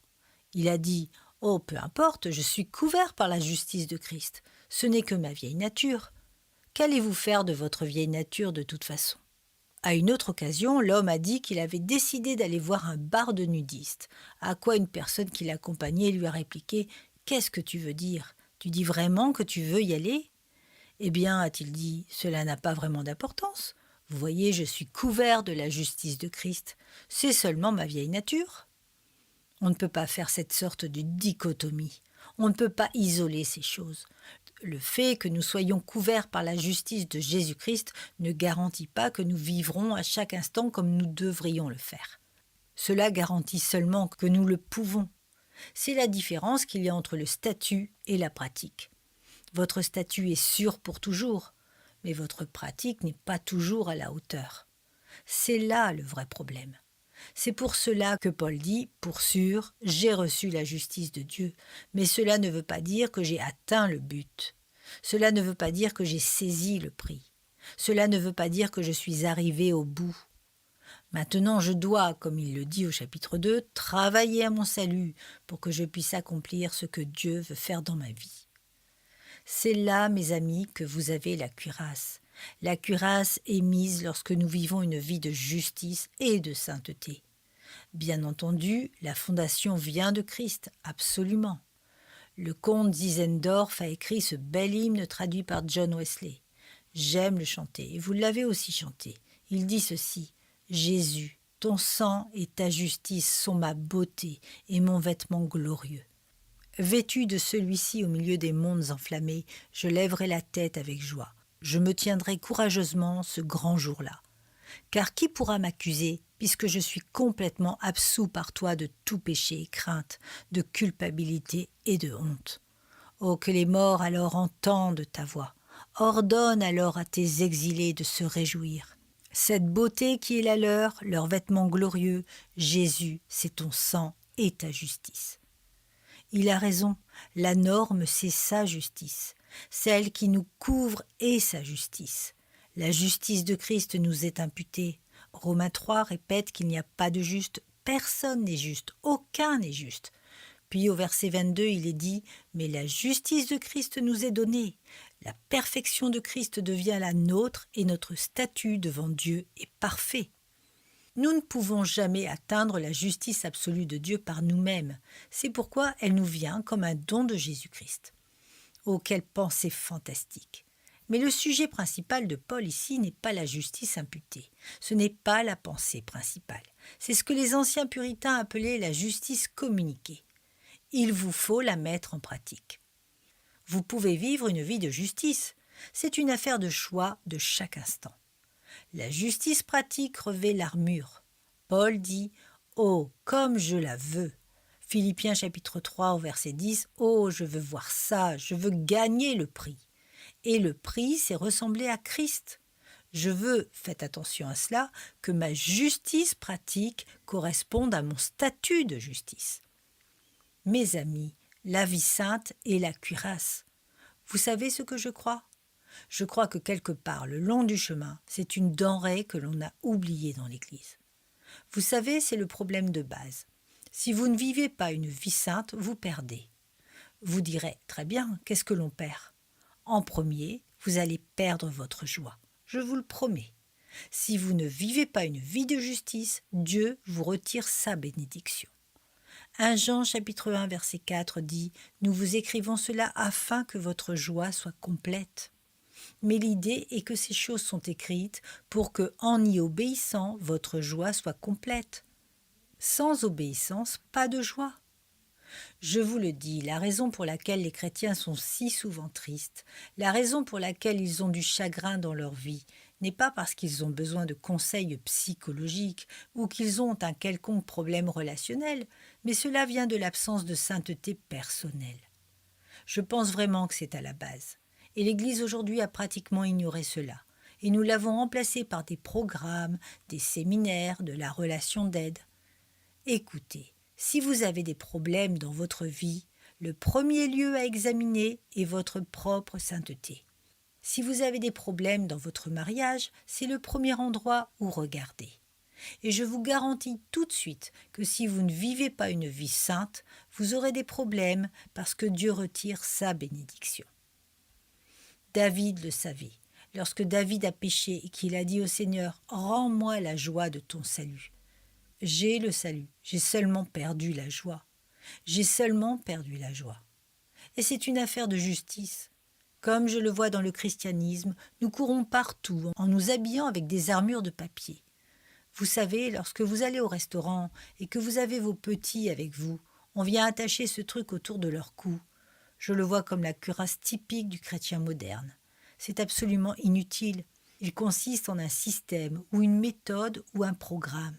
Il a dit « Oh, peu importe, je suis couvert par la justice de Christ. Ce n'est que ma vieille nature. Qu'allez-vous faire de votre vieille nature de toute façon ?» À une autre occasion, l'homme a dit qu'il avait décidé d'aller voir un bar de nudistes, à quoi une personne qui l'accompagnait lui a répliqué « Qu'est-ce que tu veux dire ? Tu dis vraiment que tu veux y aller ?» Eh bien, a-t-il dit, cela n'a pas vraiment d'importance. Vous voyez, je suis couvert de la justice de Christ. C'est seulement ma vieille nature. On ne peut pas faire cette sorte de dichotomie. On ne peut pas isoler ces choses. Le fait que nous soyons couverts par la justice de Jésus-Christ ne garantit pas que nous vivrons à chaque instant comme nous devrions le faire. Cela garantit seulement que nous le pouvons. C'est la différence qu'il y a entre le statut et la pratique. Votre statut est sûr pour toujours, mais votre pratique n'est pas toujours à la hauteur. C'est là le vrai problème. C'est pour cela que Paul dit, pour sûr, j'ai reçu la justice de Dieu, mais cela ne veut pas dire que j'ai atteint le but. Cela ne veut pas dire que j'ai saisi le prix. Cela ne veut pas dire que je suis arrivé au bout. Maintenant, je dois, comme il le dit au chapitre 2, travailler à mon salut pour que je puisse accomplir ce que Dieu veut faire dans ma vie. C'est là, mes amis, que vous avez la cuirasse. La cuirasse est mise lorsque nous vivons une vie de justice et de sainteté. Bien entendu, la fondation vient de Christ, absolument. Le comte Zinzendorf a écrit ce bel hymne traduit par John Wesley. J'aime le chanter, et vous l'avez aussi chanté. Il dit ceci, « Jésus, ton sang et ta justice sont ma beauté et mon vêtement glorieux. Vêtu de celui-ci au milieu des mondes enflammés, je lèverai la tête avec joie. Je me tiendrai courageusement ce grand jour-là. Car qui pourra m'accuser, puisque je suis complètement absous par toi de tout péché et crainte, de culpabilité et de honte. Oh, que les morts alors entendent ta voix. Ordonne alors à tes exilés de se réjouir. Cette beauté qui est la leur vêtement glorieux, Jésus, c'est ton sang et ta justice. » Il a raison, la norme, c'est sa justice. Celle qui nous couvre est sa justice. La justice de Christ nous est imputée. Romains 3 répète qu'il n'y a pas de juste, personne n'est juste, aucun n'est juste. Puis au verset 22, il est dit « Mais la justice de Christ nous est donnée. La perfection de Christ devient la nôtre et notre statut devant Dieu est parfait. » Nous ne pouvons jamais atteindre la justice absolue de Dieu par nous-mêmes. C'est pourquoi elle nous vient comme un don de Jésus-Christ. Oh, quelle pensée fantastique! Mais le sujet principal de Paul ici n'est pas la justice imputée. Ce n'est pas la pensée principale. C'est ce que les anciens puritains appelaient la justice communiquée. Il vous faut la mettre en pratique. Vous pouvez vivre une vie de justice. C'est une affaire de choix de chaque instant. La justice pratique revêt l'armure. Paul dit « Oh, comme je la veux !» Philippiens chapitre 3 au verset 10 « Oh, je veux voir ça, je veux gagner le prix. » Et le prix, c'est ressembler à Christ. Je veux, faites attention à cela, que ma justice pratique corresponde à mon statut de justice. Mes amis, la vie sainte est la cuirasse. Vous savez ce que je crois ? Je crois que quelque part, le long du chemin, c'est une denrée que l'on a oubliée dans l'Église. Vous savez, c'est le problème de base. Si vous ne vivez pas une vie sainte, vous perdez. Vous direz, très bien, qu'est-ce que l'on perd ? En premier, vous allez perdre votre joie. Je vous le promets. Si vous ne vivez pas une vie de justice, Dieu vous retire sa bénédiction. 1 Jean chapitre 1 verset 4 dit « Nous vous écrivons cela afin que votre joie soit complète. » Mais l'idée est que ces choses sont écrites pour que, en y obéissant, votre joie soit complète. Sans obéissance, pas de joie. Je vous le dis, la raison pour laquelle les chrétiens sont si souvent tristes, la raison pour laquelle ils ont du chagrin dans leur vie, n'est pas parce qu'ils ont besoin de conseils psychologiques ou qu'ils ont un quelconque problème relationnel, mais cela vient de l'absence de sainteté personnelle. Je pense vraiment que c'est à la base. Et l'Église aujourd'hui a pratiquement ignoré cela. Et nous l'avons remplacé par des programmes, des séminaires, de la relation d'aide. Écoutez, si vous avez des problèmes dans votre vie, le premier lieu à examiner est votre propre sainteté. Si vous avez des problèmes dans votre mariage, c'est le premier endroit où regarder. Et je vous garantis tout de suite que si vous ne vivez pas une vie sainte, vous aurez des problèmes parce que Dieu retire sa bénédiction. David le savait. Lorsque David a péché et qu'il a dit au Seigneur « Rends-moi la joie de ton salut ». J'ai le salut, j'ai seulement perdu la joie. J'ai seulement perdu la joie. Et c'est une affaire de justice. Comme je le vois dans le christianisme, nous courons partout en nous habillant avec des armures de papier. Vous savez, lorsque vous allez au restaurant et que vous avez vos petits avec vous, on vient attacher ce truc autour de leur cou. Je le vois comme la cuirasse typique du chrétien moderne. C'est absolument inutile. Il consiste en un système ou une méthode ou un programme.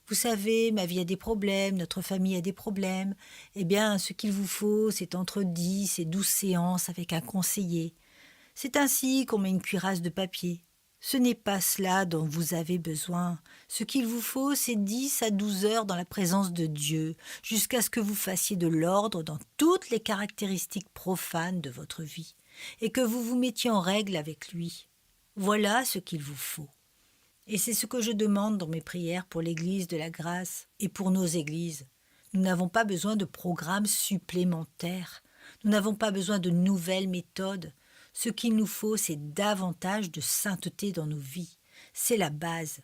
Vous savez, ma vie a des problèmes, notre famille a des problèmes. Eh bien, ce qu'il vous faut, c'est entre 10 et 12 séances avec un conseiller. C'est ainsi qu'on met une cuirasse de papier. Ce n'est pas cela dont vous avez besoin. Ce qu'il vous faut, c'est 10 à 12 heures dans la présence de Dieu, jusqu'à ce que vous fassiez de l'ordre dans toutes les caractéristiques profanes de votre vie, et que vous vous mettiez en règle avec lui. Voilà ce qu'il vous faut. Et c'est ce que je demande dans mes prières pour l'Église de la Grâce et pour nos églises. Nous n'avons pas besoin de programmes supplémentaires. Nous n'avons pas besoin de nouvelles méthodes. Ce qu'il nous faut, c'est davantage de sainteté dans nos vies. C'est la base.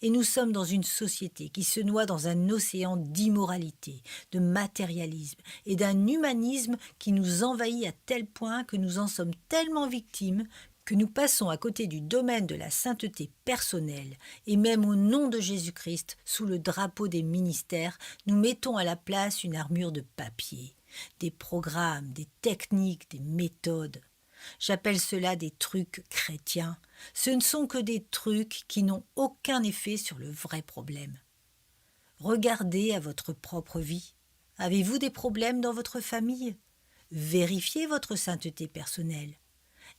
Et nous sommes dans une société qui se noie dans un océan d'immoralité, de matérialisme et d'un humanisme qui nous envahit à tel point que nous en sommes tellement victimes que nous passons à côté du domaine de la sainteté personnelle et même au nom de Jésus-Christ, sous le drapeau des ministères, nous mettons à la place une armure de papier, des programmes, des techniques, des méthodes. J'appelle cela des trucs chrétiens. Ce ne sont que des trucs qui n'ont aucun effet sur le vrai problème. Regardez à votre propre vie. Avez-vous des problèmes dans votre famille? Vérifiez votre sainteté personnelle.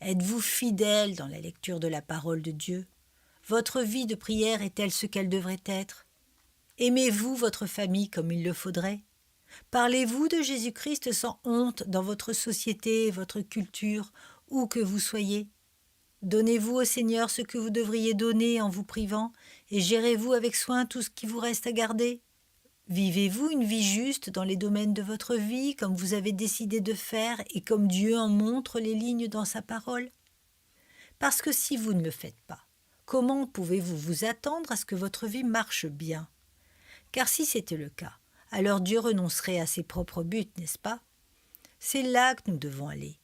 Êtes-vous fidèle dans la lecture de la parole de Dieu? Votre vie de prière est-elle ce qu'elle devrait être? Aimez-vous votre famille comme il le faudrait? Parlez-vous de Jésus-Christ sans honte dans votre société, votre culture, où que vous soyez? Donnez-vous au Seigneur ce que vous devriez donner en vous privant, et gérez-vous avec soin tout ce qui vous reste à garder? Vivez-vous une vie juste dans les domaines de votre vie, comme vous avez décidé de faire et comme Dieu en montre les lignes dans sa parole? Parce que si vous ne le faites pas, comment pouvez-vous vous attendre à ce que votre vie marche bien? Car si c'était le cas, alors Dieu renoncerait à ses propres buts, n'est-ce pas? C'est là que nous devons aller.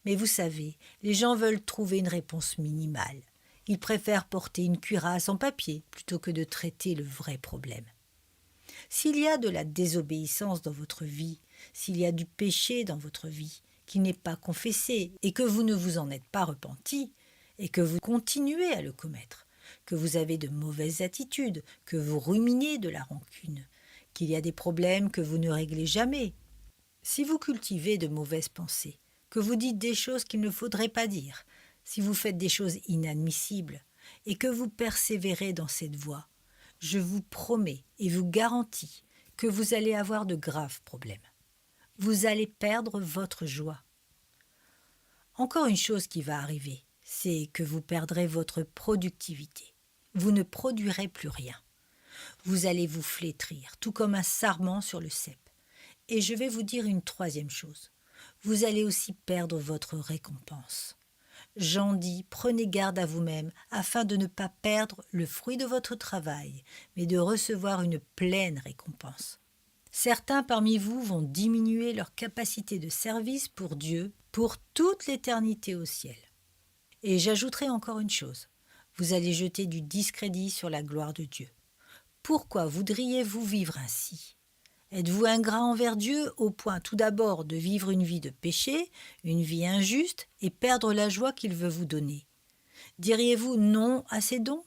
Mais vous savez, les gens veulent trouver une réponse minimale. Ils préfèrent porter une cuirasse en papier plutôt que de traiter le vrai problème. S'il y a de la désobéissance dans votre vie, s'il y a du péché dans votre vie qui n'est pas confessé et que vous ne vous en êtes pas repenti et que vous continuez à le commettre, que vous avez de mauvaises attitudes, que vous ruminez de la rancune, qu'il y a des problèmes que vous ne réglez jamais, si vous cultivez de mauvaises pensées, que vous dites des choses qu'il ne faudrait pas dire, si vous faites des choses inadmissibles et que vous persévérez dans cette voie, je vous promets et vous garantis que vous allez avoir de graves problèmes. Vous allez perdre votre joie. Encore une chose qui va arriver, c'est que vous perdrez votre productivité. Vous ne produirez plus rien. Vous allez vous flétrir, tout comme un sarment sur le cep. Et je vais vous dire une troisième chose. Vous allez aussi perdre votre récompense. Jean dit, prenez garde à vous-même afin de ne pas perdre le fruit de votre travail, mais de recevoir une pleine récompense. Certains parmi vous vont diminuer leur capacité de service pour Dieu pour toute l'éternité au ciel. Et j'ajouterai encore une chose. Vous allez jeter du discrédit sur la gloire de Dieu. Pourquoi voudriez-vous vivre ainsi? Êtes-vous ingrat envers Dieu au point tout d'abord de vivre une vie de péché, une vie injuste et perdre la joie qu'il veut vous donner? Diriez-vous non à ces dons?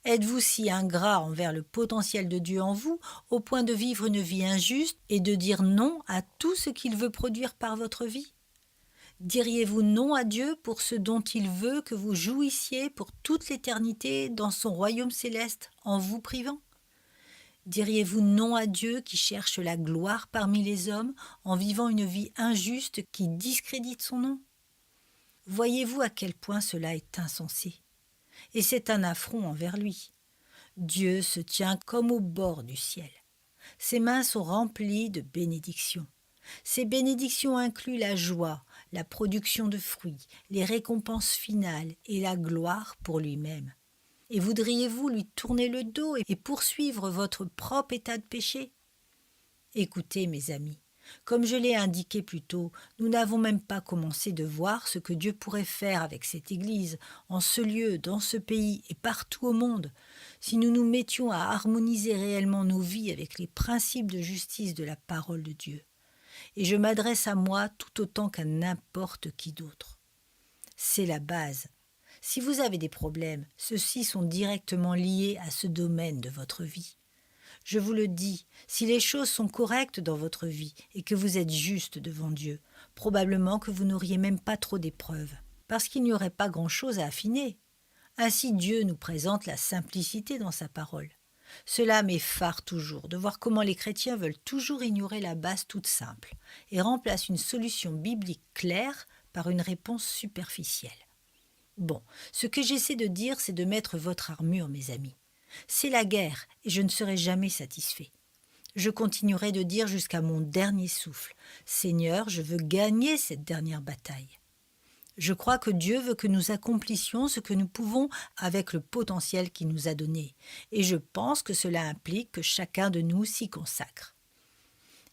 Êtes-vous si ingrat envers le potentiel de Dieu en vous au point de vivre une vie injuste et de dire non à tout ce qu'il veut produire par votre vie? Diriez-vous non à Dieu pour ce dont il veut que vous jouissiez pour toute l'éternité dans son royaume céleste en vous privant? Diriez-vous non à Dieu qui cherche la gloire parmi les hommes en vivant une vie injuste qui discrédite son nom? Voyez-vous à quel point cela est insensé? Et c'est un affront envers lui. Dieu se tient comme au bord du ciel. Ses mains sont remplies de bénédictions. Ces bénédictions incluent la joie, la production de fruits, les récompenses finales et la gloire pour lui-même. Et voudriez-vous lui tourner le dos et poursuivre votre propre état de péché? Écoutez, mes amis, comme je l'ai indiqué plus tôt, nous n'avons même pas commencé de voir ce que Dieu pourrait faire avec cette Église, en ce lieu, dans ce pays et partout au monde, si nous nous mettions à harmoniser réellement nos vies avec les principes de justice de la parole de Dieu. Et je m'adresse à moi tout autant qu'à n'importe qui d'autre. C'est la base. Si vous avez des problèmes, ceux-ci sont directement liés à ce domaine de votre vie. Je vous le dis, si les choses sont correctes dans votre vie et que vous êtes juste devant Dieu, probablement que vous n'auriez même pas trop d'épreuves, parce qu'il n'y aurait pas grand-chose à affiner. Ainsi Dieu nous présente la simplicité dans sa parole. Cela m'effare toujours de voir comment les chrétiens veulent toujours ignorer la base toute simple et remplacent une solution biblique claire par une réponse superficielle. Bon, ce que j'essaie de dire, c'est de mettre votre armure, mes amis. C'est la guerre et je ne serai jamais satisfait. Je continuerai de dire jusqu'à mon dernier souffle, Seigneur, je veux gagner cette dernière bataille. Je crois que Dieu veut que nous accomplissions ce que nous pouvons avec le potentiel qu'il nous a donné, et je pense que cela implique que chacun de nous s'y consacre.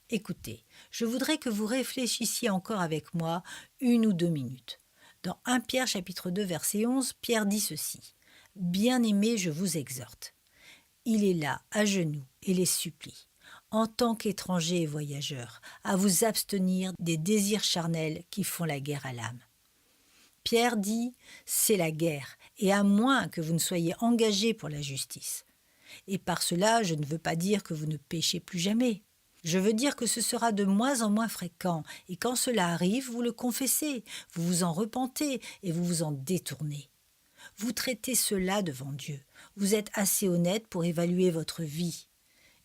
Écoutez, je voudrais que vous réfléchissiez encore avec moi 1 ou 2 minutes. Dans 1 Pierre chapitre 2 verset 11, Pierre dit ceci. « Bien-aimés, je vous exhorte. » Il est là, à genoux, et les supplie, en tant qu'étrangers et voyageurs, à vous abstenir des désirs charnels qui font la guerre à l'âme. Pierre dit « c'est la guerre, et à moins que vous ne soyez engagés pour la justice. » Et par cela, je ne veux pas dire que vous ne péchez plus jamais. Je veux dire que ce sera de moins en moins fréquent, et quand cela arrive, vous le confessez, vous vous en repentez et vous vous en détournez. Vous traitez cela devant Dieu. Vous êtes assez honnête pour évaluer votre vie.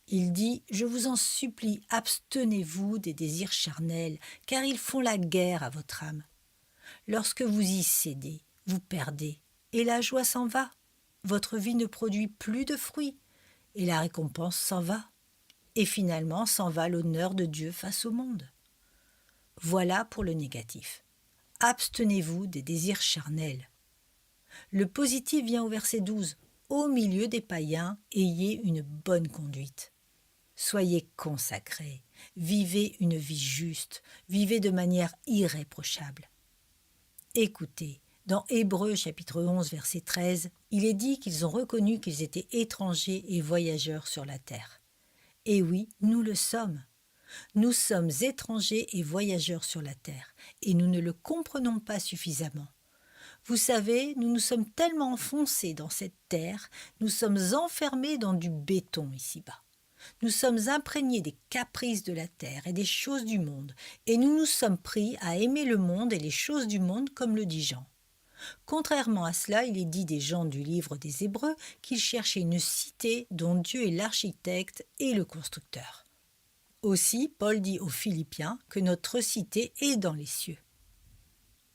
Il dit « Je vous en supplie, abstenez-vous des désirs charnels, car ils font la guerre à votre âme. » Lorsque vous y cédez, vous perdez, et la joie s'en va. Votre vie ne produit plus de fruits, et la récompense s'en va. Et finalement s'en va l'honneur de Dieu face au monde. Voilà pour le négatif. Abstenez-vous des désirs charnels. Le positif vient au verset 12. Au milieu des païens, ayez une bonne conduite. Soyez consacrés, vivez une vie juste, vivez de manière irréprochable. Écoutez, dans Hébreux chapitre 11 verset 13, il est dit qu'ils ont reconnu qu'ils étaient étrangers et voyageurs sur la terre. Et oui, nous le sommes. Nous sommes étrangers et voyageurs sur la terre, et nous ne le comprenons pas suffisamment. Vous savez, nous nous sommes tellement enfoncés dans cette terre, nous sommes enfermés dans du béton ici-bas. Nous sommes imprégnés des caprices de la terre et des choses du monde, et nous nous sommes pris à aimer le monde et les choses du monde comme le dit Jean. Contrairement à cela, il est dit des gens du livre des Hébreux qu'ils cherchaient une cité dont Dieu est l'architecte et le constructeur. Aussi, Paul dit aux Philippiens que notre cité est dans les cieux.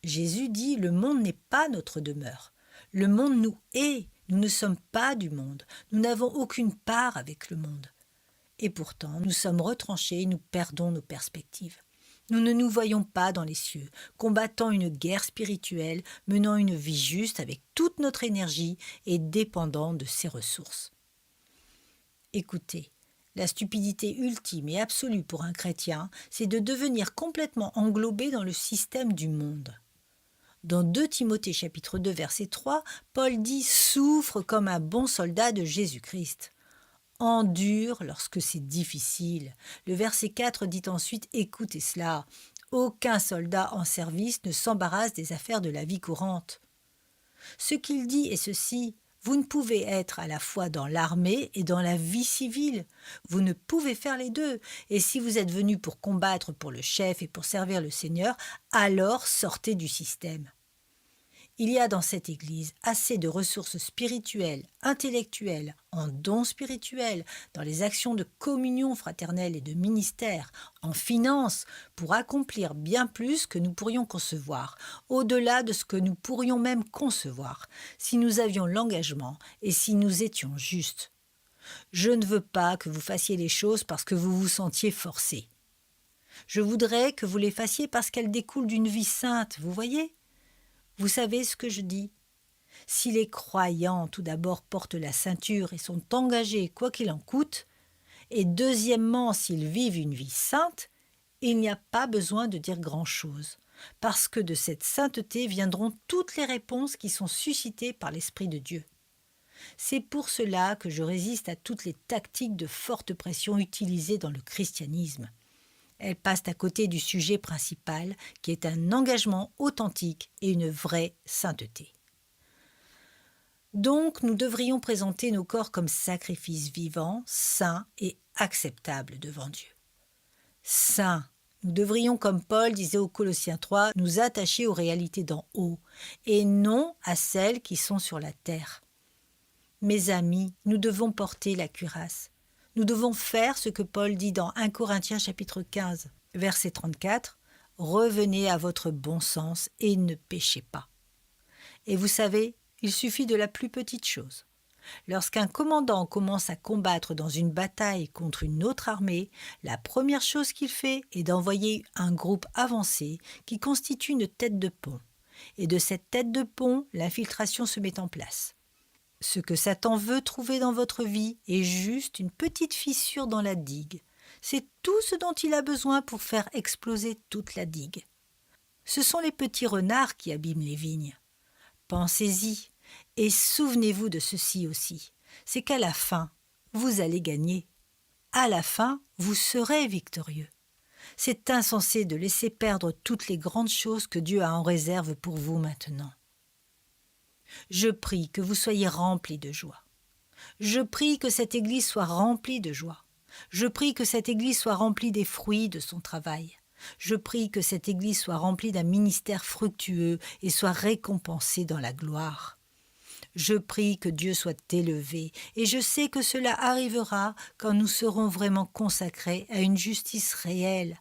Jésus dit « Le monde n'est pas notre demeure. Le monde nous hait. Nous ne sommes pas du monde. Nous n'avons aucune part avec le monde. » Et pourtant, nous sommes retranchés et nous perdons nos perspectives. Nous ne nous voyons pas dans les cieux, combattant une guerre spirituelle, menant une vie juste avec toute notre énergie et dépendant de ses ressources. Écoutez, la stupidité ultime et absolue pour un chrétien, c'est de devenir complètement englobé dans le système du monde. Dans 2 Timothée chapitre 2 verset 3, Paul dit « Souffre comme un bon soldat de Jésus-Christ ». Endure lorsque c'est difficile. Le verset 4 dit ensuite « Écoutez cela, aucun soldat en service ne s'embarrasse des affaires de la vie courante. » Ce qu'il dit est ceci, vous ne pouvez être à la fois dans l'armée et dans la vie civile. Vous ne pouvez faire les deux. Et si vous êtes venu pour combattre pour le chef et pour servir le Seigneur, alors sortez du système. Il y a dans cette Église assez de ressources spirituelles, intellectuelles, en dons spirituels, dans les actions de communion fraternelle et de ministère, en finances, pour accomplir bien plus que nous pourrions concevoir, au-delà de ce que nous pourrions même concevoir, si nous avions l'engagement et si nous étions justes. Je ne veux pas que vous fassiez les choses parce que vous vous sentiez forcé. Je voudrais que vous les fassiez parce qu'elles découlent d'une vie sainte, vous voyez ? Vous savez ce que je dis ? Si les croyants, tout d'abord, portent la ceinture et sont engagés quoi qu'il en coûte, et deuxièmement, s'ils vivent une vie sainte, il n'y a pas besoin de dire grand-chose, parce que de cette sainteté viendront toutes les réponses qui sont suscitées par l'Esprit de Dieu. C'est pour cela que je résiste à toutes les tactiques de forte pression utilisées dans le christianisme. Elles passent à côté du sujet principal, qui est un engagement authentique et une vraie sainteté. Donc, nous devrions présenter nos corps comme sacrifices vivants, saints et acceptables devant Dieu. Saints, Nous devrions, comme Paul disait aux Colossiens 3, nous attacher aux réalités d'en haut, et non à celles qui sont sur la terre. Mes amis, nous devons porter la cuirasse. Nous devons faire ce que Paul dit dans 1 Corinthiens chapitre 15, verset 34, « Revenez à votre bon sens et ne péchez pas. » Et vous savez, il suffit de la plus petite chose. Lorsqu'un commandant commence à combattre dans une bataille contre une autre armée, la première chose qu'il fait est d'envoyer un groupe avancé qui constitue une tête de pont. Et de cette tête de pont, l'infiltration se met en place. Ce que Satan veut trouver dans votre vie est juste une petite fissure dans la digue. C'est tout ce dont il a besoin pour faire exploser toute la digue. Ce sont les petits renards qui abîment les vignes. Pensez-y. Et souvenez-vous de ceci aussi, c'est qu'à la fin, vous allez gagner. À la fin, vous serez victorieux. C'est insensé de laisser perdre toutes les grandes choses que Dieu a en réserve pour vous maintenant. Je prie que vous soyez remplis de joie. Je prie que cette Église soit remplie de joie. Je prie que cette Église soit remplie des fruits de son travail. Je prie que cette Église soit remplie d'un ministère fructueux et soit récompensée dans la gloire. Je prie que Dieu soit élevé, et je sais que cela arrivera quand nous serons vraiment consacrés à une justice réelle,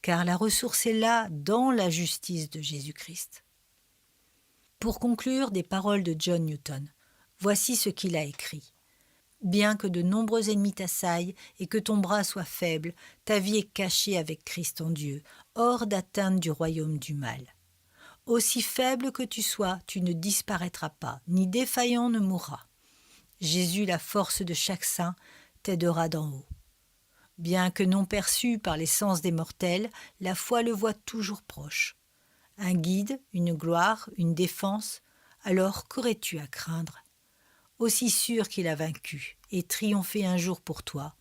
car la ressource est là dans la justice de Jésus-Christ. Pour conclure des paroles de John Newton, voici ce qu'il a écrit. « Bien que de nombreux ennemis t'assaillent et que ton bras soit faible, ta vie est cachée avec Christ en Dieu, hors d'atteinte du royaume du mal. Aussi faible que tu sois, tu ne disparaîtras pas, ni défaillant ne mourras. Jésus, la force de chaque saint, t'aidera d'en haut. Bien que non perçu par les sens des mortels, la foi le voit toujours proche. Un guide, une gloire, une défense, alors qu'aurais-tu à craindre? Aussi sûr qu'il a vaincu et triomphé un jour pour toi,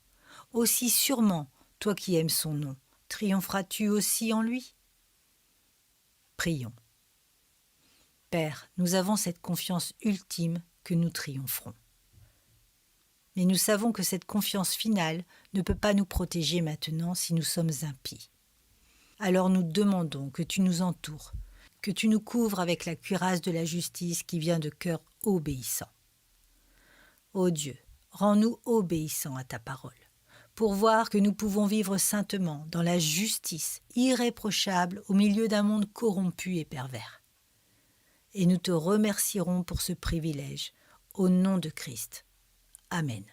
aussi sûrement, toi qui aimes son nom, triompheras-tu aussi en lui? Prions. Père, nous avons cette confiance ultime que nous triompherons. Mais nous savons que cette confiance finale ne peut pas nous protéger maintenant si nous sommes impies. Alors nous demandons que tu nous entoures, que tu nous couvres avec la cuirasse de la justice qui vient de cœurs obéissants. Ô Dieu, rends-nous obéissants à ta parole, pour voir que nous pouvons vivre saintement dans la justice irréprochable au milieu d'un monde corrompu et pervers. Et nous te remercierons pour ce privilège, au nom de Christ. Amen.